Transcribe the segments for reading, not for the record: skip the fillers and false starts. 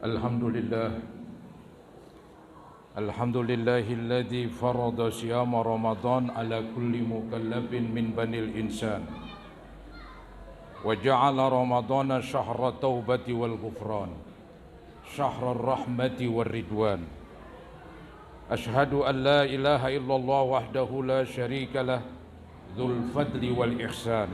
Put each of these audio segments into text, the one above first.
Alhamdulillah. Alhamdulillahilladzi farada siyama Ramadan ala kulli mukallafin min banil insan wa ja'ala Ramadana syahra taubati wal ghufran, syahra rahmati war ridwan. Ashhadu an la ilaha illallah wahdahu la syarika lah, dzul fadli wal ihsan.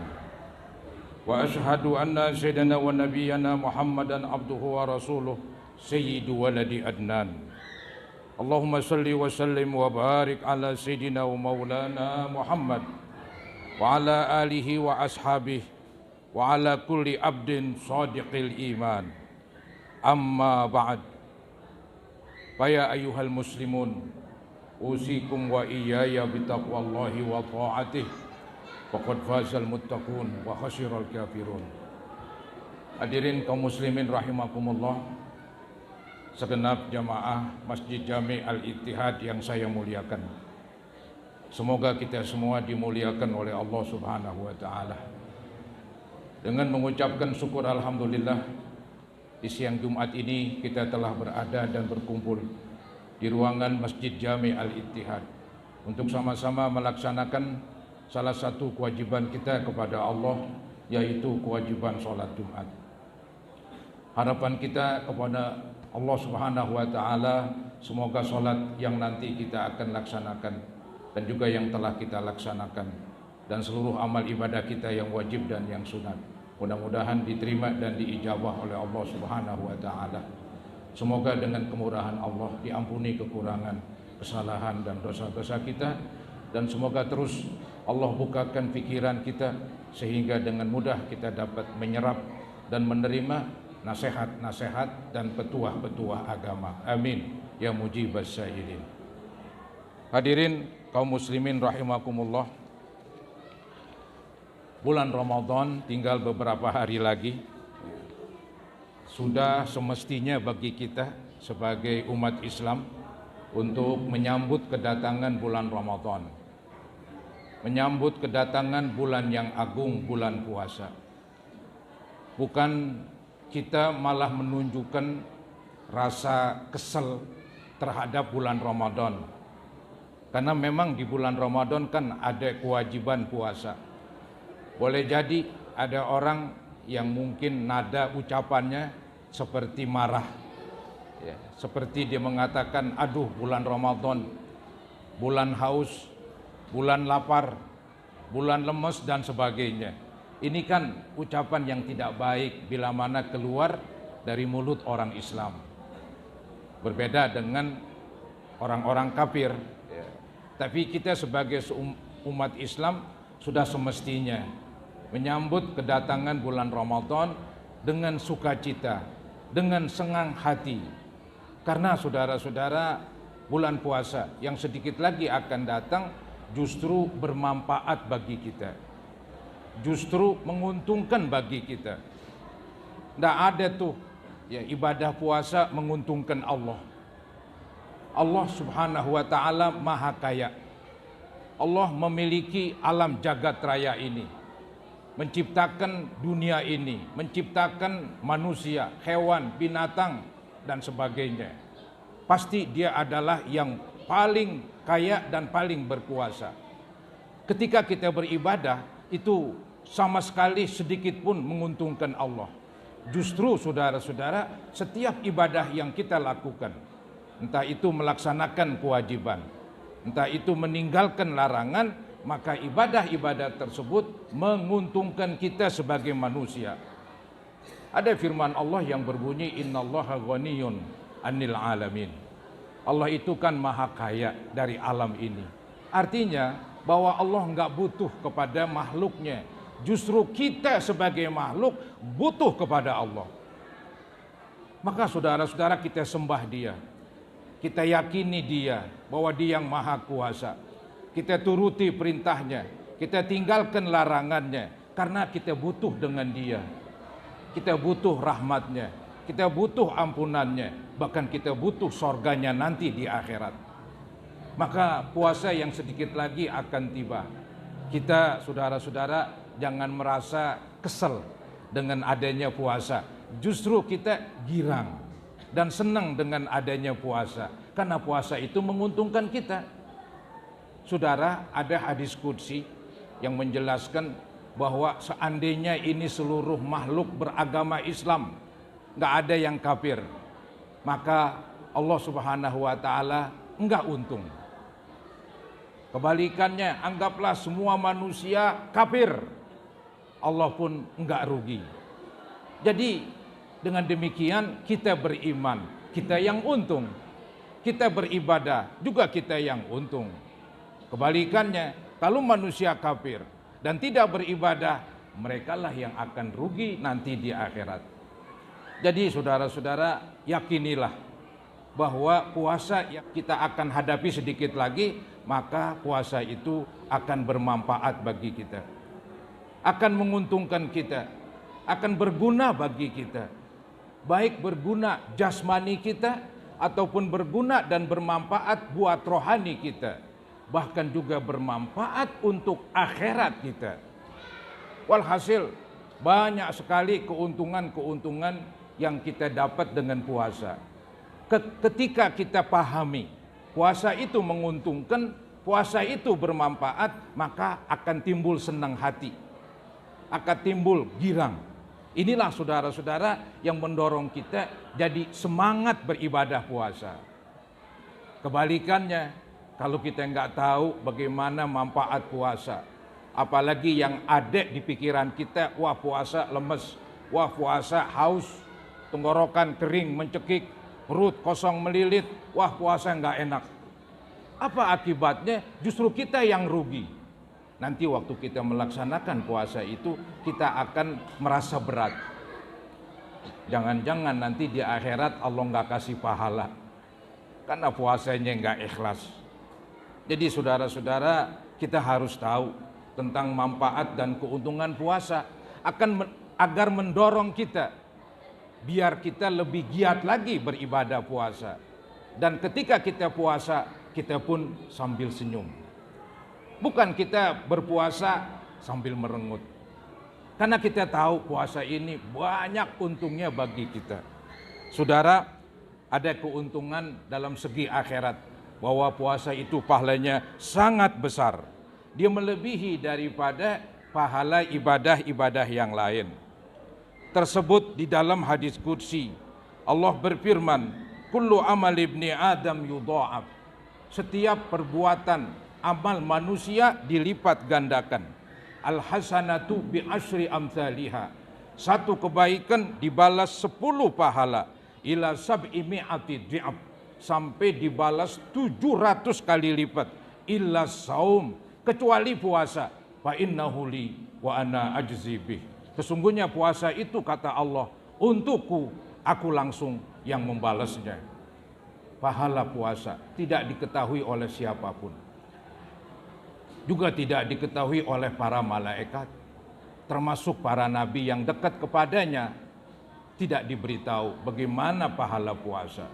Wa ashhadu anna sayyidana wa nabiyyana Muhammadan abduhu wa rasuluh sayyidu waladi adnan. Allahumma salli wa sallim wa barik ala sayyidina wa maulana Muhammad wa ala alihi wa ashabihi wa ala kulli abdin sadiqil iman. Amma ba'd. Faya ayyuhal muslimun, usikum wa iyaya bitaqwallahi wa ta'atih, faqad fazal muttaqun wa khasiral kafirun. Hadirin kaum muslimin rahimakumullah, segenap jamaah Masjid Jami' Al-Ittihad yang saya muliakan. Semoga kita semua dimuliakan oleh Allah Subhanahu wa taala. Dengan mengucapkan syukur alhamdulillah, di siang Jumat ini kita telah berada dan berkumpul di ruangan Masjid Jami' Al-Ittihad untuk sama-sama melaksanakan salah satu kewajiban kita kepada Allah, yaitu kewajiban sholat Jumat. Harapan kita kepada Allah Subhanahu wa taala, semoga sholat yang nanti kita akan laksanakan dan juga yang telah kita laksanakan dan seluruh amal ibadah kita yang wajib dan yang sunat, mudah-mudahan diterima dan diijabah oleh Allah Subhanahu wa taala. Semoga dengan kemurahan Allah diampuni kekurangan, kesalahan dan dosa-dosa kita, dan semoga terus Allah bukakan pikiran kita sehingga dengan mudah kita dapat menyerap dan menerima nasihat-nasihat dan petuah-petuah agama. Amin ya mujibas sya'irin. Hadirin kaum muslimin rahimakumullah, bulan Ramadan tinggal beberapa hari lagi. Sudah semestinya bagi kita sebagai umat Islam untuk menyambut kedatangan bulan Ramadan, menyambut kedatangan bulan yang agung, bulan puasa. Bukan kita malah menunjukkan rasa kesel terhadap bulan Ramadan, karena memang di bulan Ramadan kan ada kewajiban puasa. Boleh jadi ada orang yang mungkin nada ucapannya seperti marah, ya, seperti dia mengatakan, aduh bulan Ramadan, bulan haus, bulan lapar, bulan lemes dan sebagainya. Ini kan ucapan yang tidak baik bila mana keluar dari mulut orang Islam. Berbeda dengan orang-orang kafir, ya. Tapi kita sebagai umat Islam sudah semestinya menyambut kedatangan bulan Ramadan dengan sukacita, dengan senang hati. Karena saudara-saudara, bulan puasa yang sedikit lagi akan datang justru bermanfaat bagi kita, justru menguntungkan bagi kita. Tidak ada tuh ya ibadah puasa menguntungkan Allah. Allah Subhanahu wa taala maha kaya. Allah memiliki alam jagat raya ini, menciptakan dunia ini, menciptakan manusia, hewan, binatang dan sebagainya. Pasti dia adalah yang paling kaya dan paling berkuasa. Ketika kita beribadah itu sama sekali sedikit pun menguntungkan Allah. Justru saudara-saudara, setiap ibadah yang kita lakukan, entah itu melaksanakan kewajiban, entah itu meninggalkan larangan, maka ibadah-ibadah tersebut menguntungkan kita sebagai manusia. Ada firman Allah yang berbunyi, innallaha ghaniyun 'anil alamin. Allah itu kan maha kaya dari alam ini. Artinya bahwa Allah enggak butuh kepada makhluknya. Justru kita sebagai makhluk butuh kepada Allah. Maka saudara-saudara, kita sembah Dia, kita yakini Dia bahwa Dia yang maha kuasa. Kita turuti perintahnya, kita tinggalkan larangannya, karena kita butuh dengan Dia. Kita butuh rahmatnya, kita butuh ampunannya, bahkan kita butuh sorganya nanti di akhirat. Maka puasa yang sedikit lagi akan tiba. Kita saudara-saudara jangan merasa kesel dengan adanya puasa. Justru kita girang. dan senang dengan adanya puasa. Karena puasa itu menguntungkan kita. Saudara, ada hadis qudsi yang menjelaskan bahwa seandainya ini seluruh makhluk beragama Islam, nggak ada yang kafir, maka Allah Subhanahu wa Ta'ala enggak untung. Kebalikannya, anggaplah semua manusia kafir, Allah pun enggak rugi. Jadi dengan demikian kita beriman, kita yang untung. Kita beribadah, juga kita yang untung. Kebalikannya, kalau manusia kafir dan tidak beribadah, merekalah yang akan rugi nanti di akhirat. Jadi saudara-saudara, yakinilah bahwa puasa yang kita akan hadapi sedikit lagi, maka puasa itu akan bermanfaat bagi kita, akan menguntungkan kita, akan berguna bagi kita, baik berguna jasmani kita ataupun berguna dan bermanfaat buat rohani kita, bahkan juga bermanfaat untuk akhirat kita. Walhasil banyak sekali keuntungan-keuntungan yang kita dapat dengan puasa. Ketika kita pahami puasa itu menguntungkan, puasa itu bermanfaat, maka akan timbul senang hati, akan timbul girang. Inilah saudara-saudara yang mendorong kita jadi semangat beribadah puasa. Kebalikannya, kalau kita nggak tahu bagaimana manfaat puasa, apalagi yang ada di pikiran kita, wah puasa lemes, wah puasa haus, tenggorokan kering mencekik, perut kosong melilit, wah puasa nggak enak. Apa akibatnya? Justru kita yang rugi. Nanti waktu kita melaksanakan puasa itu, kita akan merasa berat. Jangan-jangan nanti di akhirat Allah nggak kasih pahala, karena puasanya nggak ikhlas. Jadi saudara-saudara, kita harus tahu tentang manfaat dan keuntungan puasa, agar mendorong kita, biar kita lebih giat lagi beribadah puasa. Dan ketika kita puasa, kita pun sambil senyum. Bukan kita berpuasa sambil merengut. Karena kita tahu puasa ini banyak untungnya bagi kita. Saudara, ada keuntungan dalam segi akhirat, bahwa puasa itu pahalanya sangat besar. Dia melebihi daripada pahala ibadah-ibadah yang lain. Tersebut di dalam hadis qudsi. Allah berfirman, "Kullu amal ibni Adam yudha'af." Setiap perbuatan amal manusia dilipat gandakan. Al-hasanatu bi asyri amthaliha. Satu kebaikan dibalas 10 pahala. Ila sab'i mi'ati dhi'ab. Sampai dibalas 700 kali lipat. Illa saum. Kecuali puasa. Fa innahu li wa ana ajzi bih. Sesungguhnya puasa itu, kata Allah, untukku, aku langsung yang membalasnya. Pahala puasa tidak diketahui oleh siapapun, juga tidak diketahui oleh para malaikat, termasuk para nabi yang dekat kepadanya, tidak diberitahu bagaimana pahala puasa.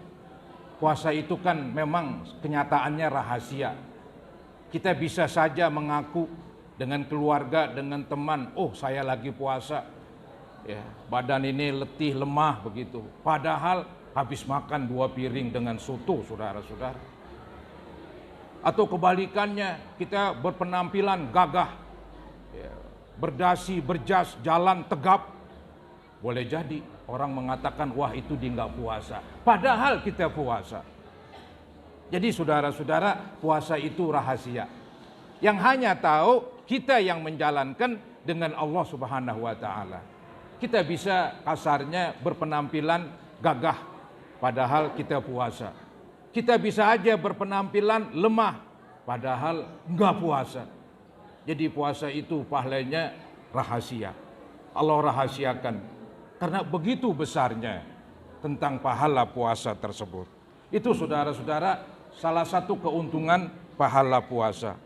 Puasa itu kan memang kenyataannya rahasia. Kita bisa saja mengaku dengan keluarga, dengan teman, oh saya lagi puasa, ya, badan ini letih, lemah begitu. Padahal habis makan 2 piring dengan soto, saudara-saudara. Atau kebalikannya, kita berpenampilan gagah, ya, berdasi, berjas, jalan tegap. Boleh jadi orang mengatakan, wah itu dia nggak puasa. Padahal kita puasa. Jadi saudara-saudara, puasa itu rahasia. Yang hanya tahu kita yang menjalankan dengan Allah Subhanahu wa Ta'ala. Kita bisa kasarnya berpenampilan gagah, padahal kita puasa. Kita bisa aja berpenampilan lemah, padahal enggak puasa. Jadi puasa itu pahalanya rahasia. Allah rahasiakan, karena begitu besarnya tentang pahala puasa tersebut. Itu saudara-saudara, salah satu keuntungan pahala puasa.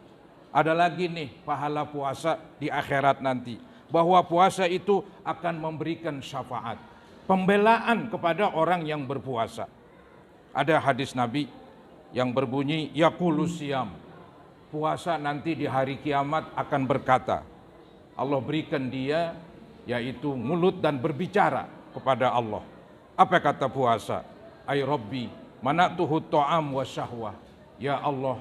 Ada lagi nih pahala puasa di akhirat nanti, bahwa puasa itu akan memberikan syafaat, pembelaan kepada orang yang berpuasa. Ada hadis Nabi yang berbunyi, yaqulus siyam, puasa nanti di hari kiamat akan berkata, Allah berikan dia yaitu mulut dan berbicara kepada Allah. Apa kata puasa? ay Rabbi manatuhu ta'am wa syahwah. Ya Allah,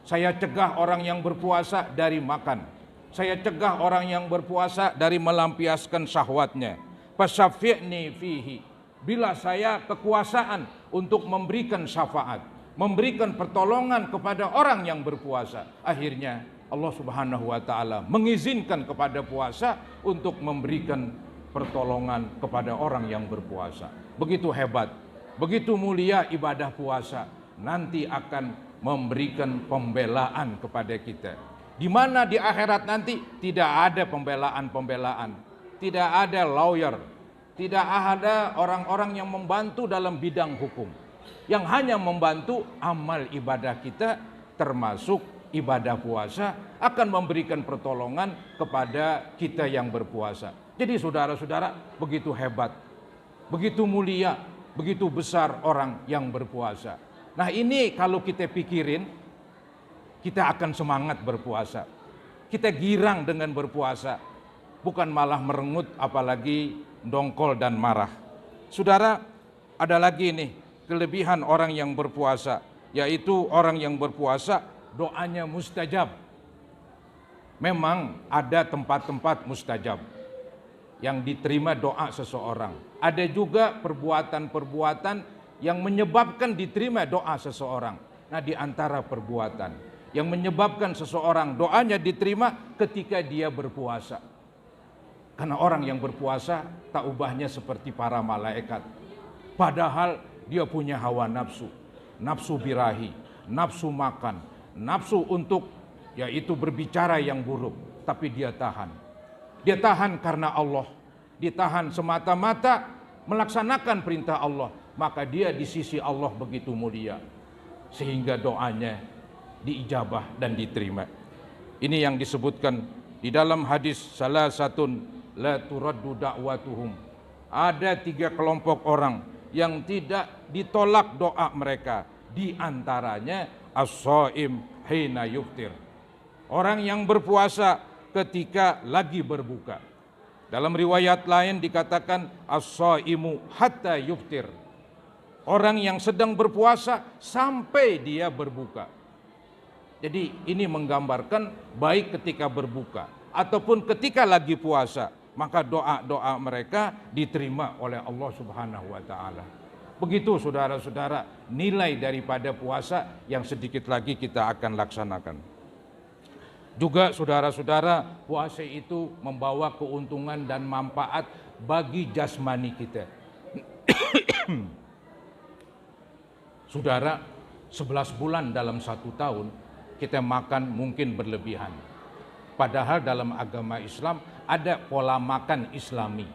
saya cegah orang yang berpuasa dari makan. Saya cegah orang yang berpuasa dari melampiaskan syahwatnya. Fasyafi'ni fihi. Bila saya kekuasaan untuk memberikan syafaat, memberikan pertolongan kepada orang yang berpuasa, akhirnya Allah Subhanahu wa taala mengizinkan kepada puasa untuk memberikan pertolongan kepada orang yang berpuasa. Begitu hebat, begitu mulia ibadah puasa, nanti akan memberikan pembelaan kepada kita. Di mana di akhirat nanti tidak ada pembelaan-pembelaan, tidak ada lawyer, tidak ada orang-orang yang membantu dalam bidang hukum. Yang hanya membantu amal ibadah kita, termasuk ibadah puasa, akan memberikan pertolongan kepada kita yang berpuasa. Jadi saudara-saudara, begitu hebat, begitu mulia, begitu besar orang yang berpuasa. Nah ini kalau kita pikirin, kita akan semangat berpuasa. Kita girang dengan berpuasa, bukan malah merengut apalagi dongkol dan marah. Saudara, ada lagi nih kelebihan orang yang berpuasa, yaitu orang yang berpuasa doanya mustajab. Memang ada tempat-tempat mustajab yang diterima doa seseorang. Ada juga perbuatan-perbuatan yang menyebabkan diterima doa seseorang. Nah, di antara perbuatan yang menyebabkan seseorang doanya diterima ketika dia berpuasa. Karena orang yang berpuasa tak ubahnya seperti para malaikat. Padahal dia punya hawa nafsu, nafsu birahi, nafsu makan, nafsu untuk yaitu berbicara yang buruk, tapi dia tahan. Dia tahan karena Allah. Dia tahan semata-mata melaksanakan perintah Allah, maka dia di sisi Allah begitu mulia sehingga doanya diijabah dan diterima. Ini yang disebutkan di dalam hadis salasatun la turaddu da'watuhum. Ada 3 kelompok orang yang tidak ditolak doa mereka, di antaranya as-shaim hina yuftir. Orang yang berpuasa ketika lagi berbuka. Dalam riwayat lain dikatakan as-shaimu hatta yuftir. Orang yang sedang berpuasa sampai dia berbuka. Jadi ini menggambarkan baik ketika berbuka ataupun ketika lagi puasa, maka doa-doa mereka diterima oleh Allah Subhanahu wa taala. Begitu saudara-saudara nilai daripada puasa yang sedikit lagi kita akan laksanakan. Juga saudara-saudara, puasa itu membawa keuntungan dan manfaat bagi jasmani kita. Saudara, 11 bulan dalam 1 tahun kita makan mungkin berlebihan. Padahal dalam agama Islam ada pola makan Islami.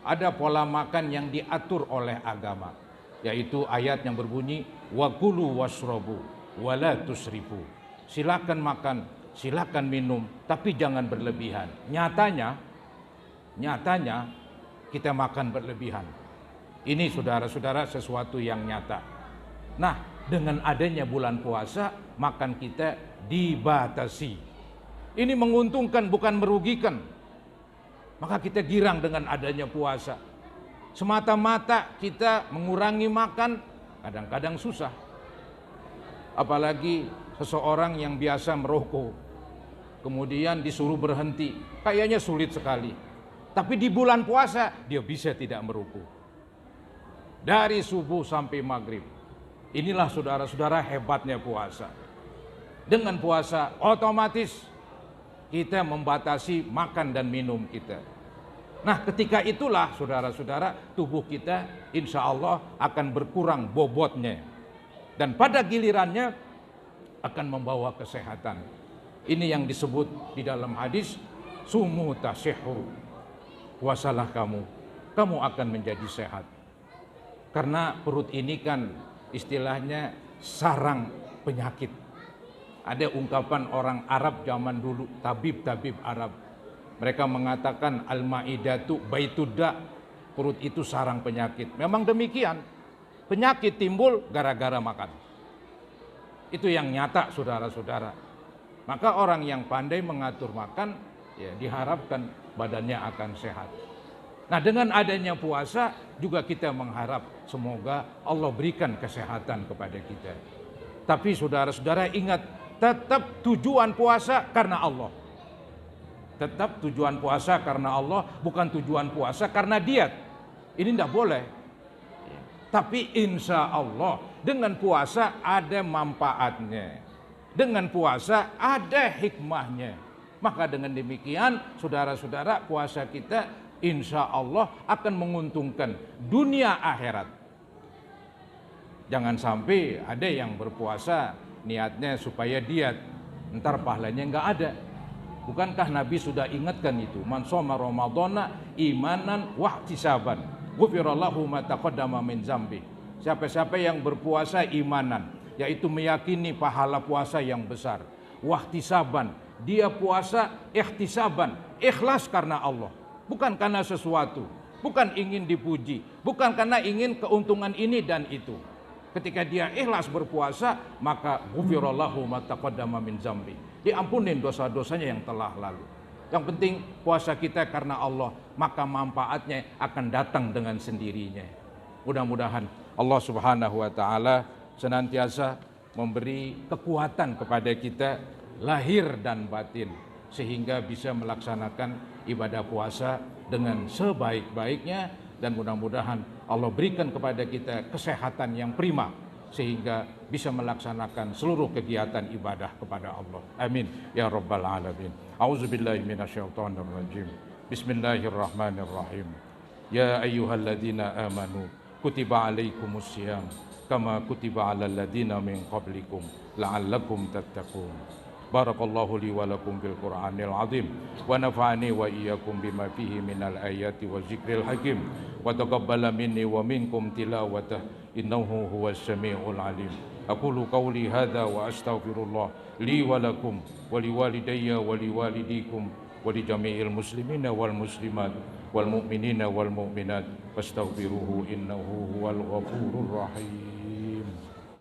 Ada pola makan yang diatur oleh agama, yaitu ayat yang berbunyi wa kulu washrabu wala tusrifu. Silakan makan, silakan minum, tapi jangan berlebihan. Nyatanya kita makan berlebihan. Ini saudara-saudara sesuatu yang nyata. Nah, dengan adanya bulan puasa, makan kita dibatasi. Ini menguntungkan bukan merugikan. Maka kita girang dengan adanya puasa. Semata-mata kita mengurangi makan, kadang-kadang susah. Apalagi seseorang yang biasa merokok, kemudian disuruh berhenti, kayaknya sulit sekali. Tapi di bulan puasa dia bisa tidak merokok. Dari subuh sampai maghrib. Inilah saudara-saudara hebatnya puasa. Dengan puasa otomatis kita membatasi makan dan minum kita. Nah, ketika itulah saudara-saudara tubuh kita insya Allah akan berkurang bobotnya. Dan pada gilirannya akan membawa kesehatan. Ini yang disebut di dalam hadis sumu tasihhu. Puasalah kamu akan menjadi sehat. Karena perut ini kan istilahnya sarang penyakit. Ada ungkapan orang Arab zaman dulu, tabib-tabib Arab. Mereka mengatakan al-ma'idatu baitudda, perut itu sarang penyakit. Memang demikian. Penyakit timbul gara-gara makan. Itu yang nyata saudara-saudara. Maka orang yang pandai mengatur makan, ya diharapkan badannya akan sehat. Nah, dengan adanya puasa juga kita mengharap semoga Allah berikan kesehatan kepada kita. Tapi saudara-saudara ingat, tetap tujuan puasa karena Allah. Tetap tujuan puasa karena Allah, bukan tujuan puasa karena diet. Ini tidak boleh. Tapi insya Allah dengan puasa ada manfaatnya. Dengan puasa ada hikmahnya. Maka dengan demikian saudara-saudara, puasa kita insya Allah akan menguntungkan dunia akhirat. Jangan sampai ada yang berpuasa niatnya supaya diet, ntar pahalanya nggak ada. Bukankah Nabi sudah ingatkan itu? Man shoma ramadhana imanan wahtisaban ghufira lahu ma taqaddama min dzambi. Siapa-siapa yang berpuasa imanan, yaitu meyakini pahala puasa yang besar. Wahtisaban, dia puasa ihtisaban, ikhlas karena Allah. Bukan karena sesuatu, bukan ingin dipuji, bukan karena ingin keuntungan ini dan itu. Ketika dia ikhlas berpuasa, maka ghufira lahu ma taqaddama min dzambi. Diampunin dosa-dosanya yang telah lalu. Yang penting puasa kita karena Allah, maka manfaatnya akan datang dengan sendirinya. Mudah-mudahan Allah Subhanahu wa taala senantiasa memberi kekuatan kepada kita lahir dan batin, sehingga bisa melaksanakan ibadah puasa dengan sebaik-baiknya, dan mudah-mudahan Allah berikan kepada kita kesehatan yang prima sehingga bisa melaksanakan seluruh kegiatan ibadah kepada Allah. Amin ya rabbal alamin. A'udzubillahi minasyaitonir rajim. Bismillahirrahmanirrahim. Ya ayyuhalladzina amanu kutiba alaikumusiyam kama kutiba alal ladzina min qablikum la'allakum tattaqun. Barakallahu li wa lakum bil Qur'anil azim wa nafa'ani wa iyyakum bima fihi minal ayati wa zikril hakim wa taqabbala minni wa minkum tilawatah innahu huwas samiul alim. Aqulu qawli hadza wa astaghfirullah li wa lakum wa liwalidayya wa liwalidikum wa li jami'il muslimina wal muslimat wal mu'minina wal mu'minat fastaghfiruhu innahu huwal ghafurur rahim.